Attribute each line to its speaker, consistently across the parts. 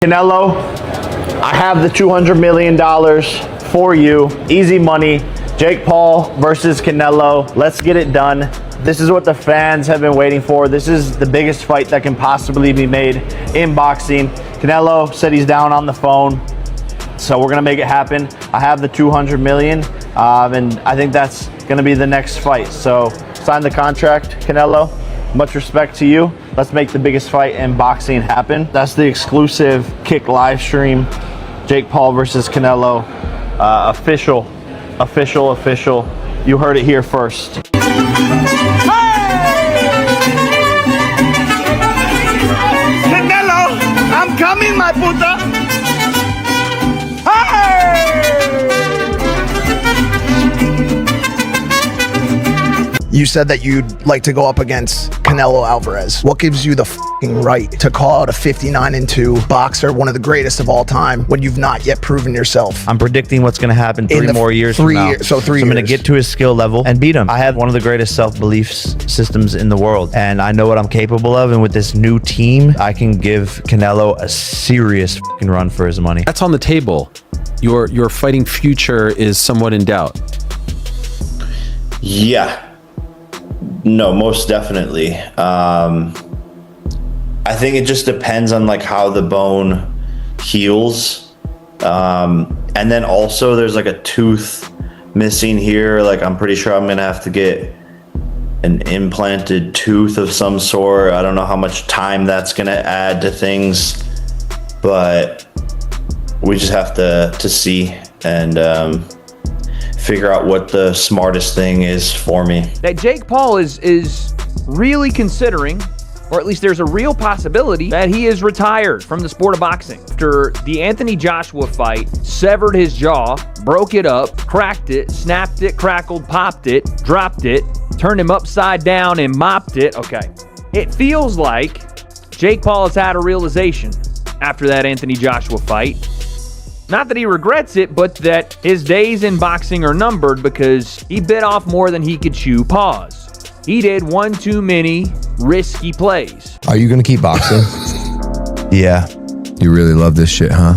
Speaker 1: Canelo, I have the $200 million for you. Easy money. Jake Paul versus Canelo. Let's get it done. This is what the fans have been waiting for. This is the biggest fight that can possibly be made in boxing. Canelo said he's down on the phone, so we're gonna make it happen. I have the $200 million, and I think that's gonna be the next fight. So sign the contract, Canelo. Much respect to you. Let's make the biggest fight in boxing happen. That's the exclusive Kick live stream. Jake Paul versus Canelo. Official. You heard it here first.
Speaker 2: Canelo, I'm coming, my puta.
Speaker 3: You said that you'd like to go up against Canelo Alvarez. What gives you the fucking right to call out a 59-2 boxer, one of the greatest of all time, when you've not yet proven yourself?
Speaker 4: I'm predicting what's going to happen 3 more years from now.
Speaker 3: So I'm
Speaker 4: going to get to his skill level and beat him. I have one of the greatest self-belief systems in the world, and I know what I'm capable of. And with this new team, I can give Canelo a serious fucking run for his money.
Speaker 5: That's on the table. Your fighting future is somewhat in doubt.
Speaker 6: Yeah. No, most definitely. I think it just depends on like how the bone heals. And then also there's like a tooth missing here. Like I'm pretty sure I'm gonna have to get an implanted tooth of some sort. I don't know how much time that's gonna add to things, but we just have to see and figure out what the smartest thing is for me.
Speaker 7: That Jake Paul is really considering, or at least there's a real possibility that he is retired from the sport of boxing. After the Anthony Joshua fight, severed his jaw, broke it up, cracked it, snapped it, crackled, popped it, dropped it, turned him upside down and mopped it. Okay. It feels like Jake Paul has had a realization after that Anthony Joshua fight. Not that he regrets it, but that his days in boxing are numbered because he bit off more than he could chew. Pause. He did one too many risky plays.
Speaker 8: Are you gonna keep boxing?
Speaker 4: Yeah.
Speaker 8: You really love this shit, huh?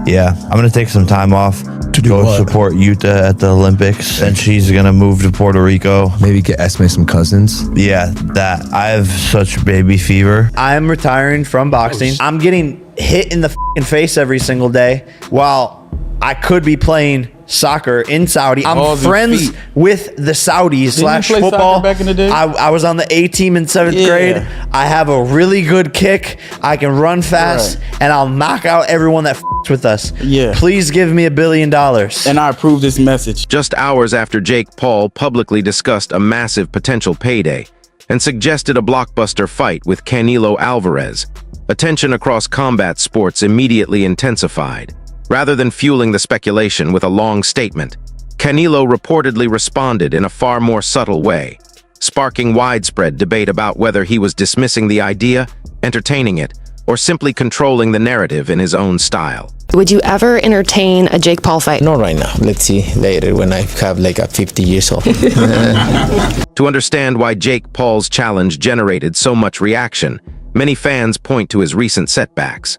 Speaker 4: Yeah. I'm going to take some time off to go support Utah at the Olympics. And she's going to move to Puerto Rico.
Speaker 8: Maybe get Esme some cousins.
Speaker 4: Yeah, that. I have such baby fever. I'm retiring from boxing. I'm getting hit in the face every single day while I could be playing soccer in Saudi. I'm friends with the Saudis slash football.
Speaker 9: Back in the day?
Speaker 4: I was on the A team in 7th grade. I have a really good kick. I can run fast, and I'll knock out everyone that with us. Please give me $1 billion.
Speaker 9: And I approve this message.
Speaker 10: Just hours after Jake Paul publicly discussed a massive potential payday and suggested a blockbuster fight with Canelo Alvarez, attention across combat sports immediately intensified. Rather than fueling the speculation with a long statement, Canelo reportedly responded in a far more subtle way, sparking widespread debate about whether he was dismissing the idea, entertaining it, or simply controlling the narrative in his own style.
Speaker 11: Would you ever entertain a Jake Paul fight?
Speaker 12: Not right now. Let's see later when I have like a 50 years old.
Speaker 10: To understand why Jake Paul's challenge generated so much reaction, many fans point to his recent setbacks.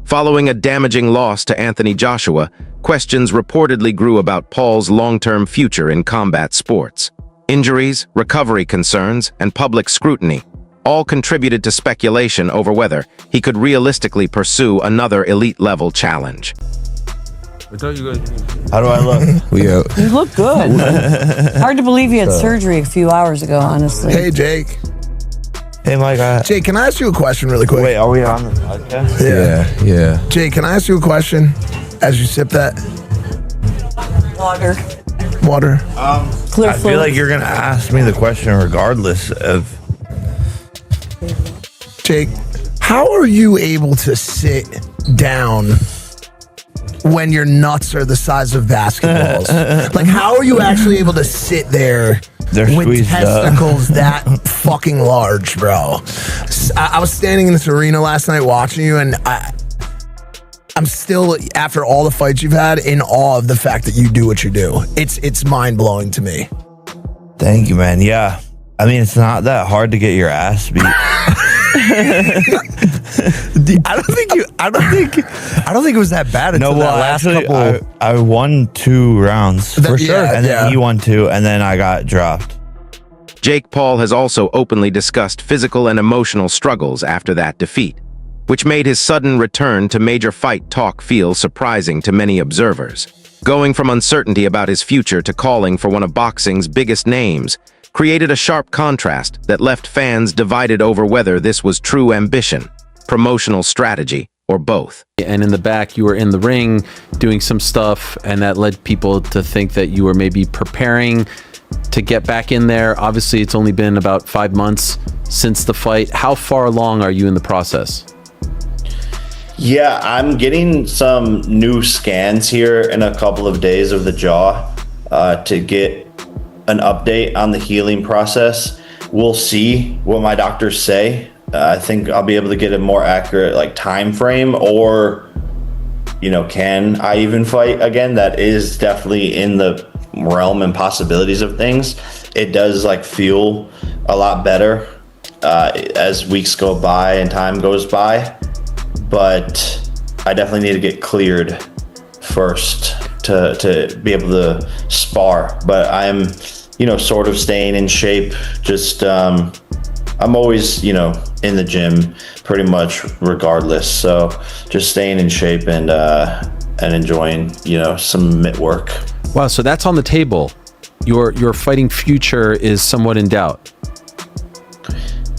Speaker 10: Following a damaging loss to Anthony Joshua, questions reportedly grew about Paul's long-term future in combat sports. Injuries, recovery concerns, and public scrutiny all contributed to speculation over whether he could realistically pursue another elite-level challenge.
Speaker 4: How do I look?
Speaker 13: You look good. Hard to believe you had surgery a few hours ago, honestly.
Speaker 3: Hey, Jake.
Speaker 4: Hey, Mike.
Speaker 3: Jake, can I ask you a question really quick?
Speaker 4: Wait, are we on the podcast?
Speaker 8: Yeah.
Speaker 3: Jake, can I ask you a question as you sip that? Water.
Speaker 4: I feel like you're going to ask me the question regardless of...
Speaker 3: Jake, how are you able to sit down when your nuts are the size of basketballs? Like, how are you actually able to sit there with testicles that fucking large, bro? I was standing in this arena last night watching you, and I'm still, after all the fights you've had, in awe of the fact that you do what you do. It's mind-blowing to me.
Speaker 4: Thank you, man. Yeah. I mean, it's not that hard to get your ass beat.
Speaker 3: I don't think it was that bad until that last couple.
Speaker 4: I won 2 rounds for sure, and then he won 2, and then I got dropped.
Speaker 10: Jake Paul has also openly discussed physical and emotional struggles after that defeat, which made his sudden return to major fight talk feel surprising to many observers. Going from uncertainty about his future to calling for one of boxing's biggest names created a sharp contrast that left fans divided over whether this was true ambition, promotional strategy, or both.
Speaker 5: And in the back, you were in the ring doing some stuff, and that led people to think that you were maybe preparing to get back in there. Obviously, it's only been about 5 months since the fight. How far along are you in the process?
Speaker 6: Yeah, I'm getting some new scans here in a couple of days of the jaw to get an update on the healing process. We'll see what my doctors say. I think I'll be able to get a more accurate time frame, or can I even fight again? That is definitely in the realm and possibilities of things. It does feel a lot better as weeks go by and time goes by, but I definitely need to get cleared first to be able to spar. But I'm sort of staying in shape. Just I'm always in the gym pretty much regardless, so just staying in shape and enjoying some mitt work.
Speaker 5: Wow, so that's on the table. Your fighting future is somewhat in doubt.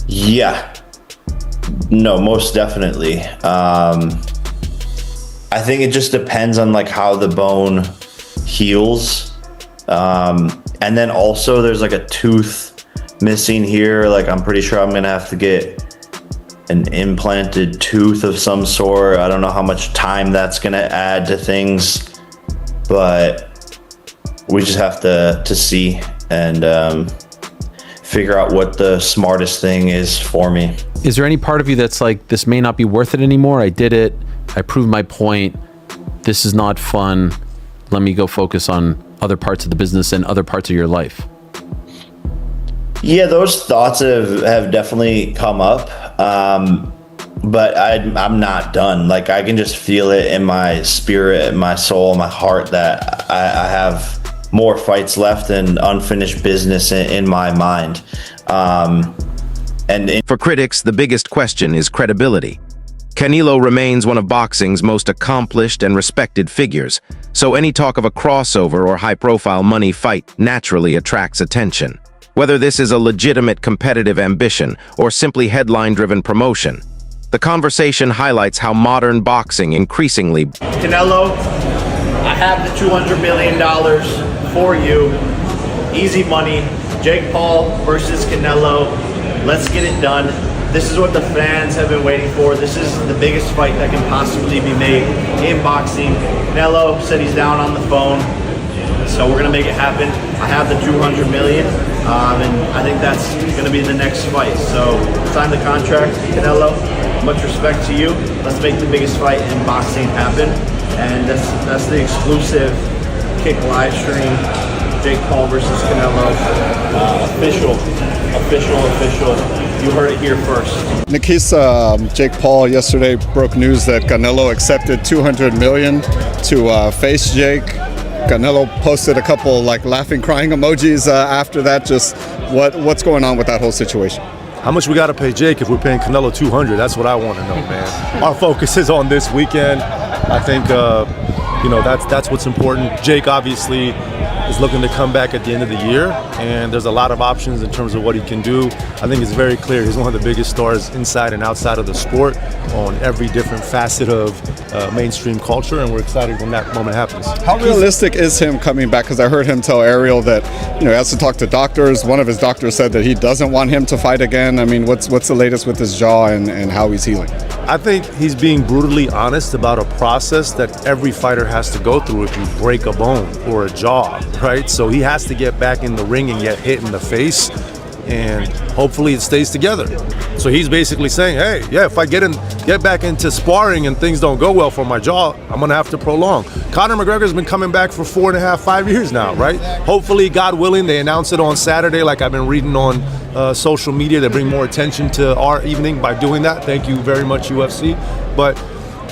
Speaker 6: Yeah. No, most definitely. I think it just depends on how the bone heals. And then also there's a tooth missing here. I'm pretty sure I'm gonna have to get an implanted tooth of some sort. I don't know how much time that's gonna add to things, but we just have to see and figure out what the smartest thing is for me.
Speaker 5: Is there any part of you that's this may not be worth it anymore? I did it. I proved my point. This is not fun. Let me go focus on other parts of the business and other parts of your life.
Speaker 6: Yeah, those thoughts have definitely come up. But I'm not done. I can just feel it in my spirit, my soul, my heart that I have more fights left and unfinished business in my mind.
Speaker 10: For critics, the biggest question is credibility. Canelo remains one of boxing's most accomplished and respected figures, so any talk of a crossover or high-profile money fight naturally attracts attention. Whether this is a legitimate competitive ambition or simply headline-driven promotion, the conversation highlights how modern boxing increasingly...
Speaker 1: Canelo, I have the $200 million for you. Easy money. Jake Paul versus Canelo. Let's get it done. This is what the fans have been waiting for. This is the biggest fight that can possibly be made in boxing. Canelo said he's down on the phone, so we're gonna make it happen. I have the $200 million, and I think that's gonna be the next fight. So sign the contract, Canelo. Much respect to you. Let's make the biggest fight in boxing happen, and that's the exclusive Kick live stream. Jake Paul versus Canelo. Official. You heard it here first.
Speaker 14: Nikisa, Jake Paul yesterday broke news that Canelo accepted $200 million to face Jake. Canelo posted a couple laughing, crying emojis after that. Just what's going on with that whole situation?
Speaker 15: How much we got to pay Jake if we're paying Canelo $200? That's what I want to know, man. Our focus is on this weekend. I think that's what's important. Jake obviously is looking to come back at the end of the year, and there's a lot of options in terms of what he can do. I think it's very clear he's one of the biggest stars inside and outside of the sport on every different facet of mainstream culture, and we're excited when that moment happens.
Speaker 14: How realistic is him coming back? Because I heard him tell Ariel that he has to talk to doctors. One of his doctors said that he doesn't want him to fight again. I mean, what's the latest with his jaw and how he's healing?
Speaker 15: I think he's being brutally honest about a process that every fighter has to go through if you break a bone or a jaw, right? So he has to get back in the ring and get hit in the face and hopefully it stays together. So he's basically saying, hey, yeah, if I get back into sparring and things don't go well for my jaw, I'm gonna have to prolong. Conor McGregor's been coming back for 4.5, 5 years now, right? Hopefully, God willing, they announce it on Saturday, like I've been reading on social media, to bring more attention to our evening by doing that. Thank you very much, UFC. But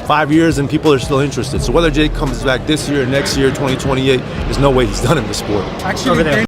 Speaker 15: 5 years and people are still interested. So whether Jake comes back this year, next year, 2028, there's no way he's done in the sport.
Speaker 2: Actually,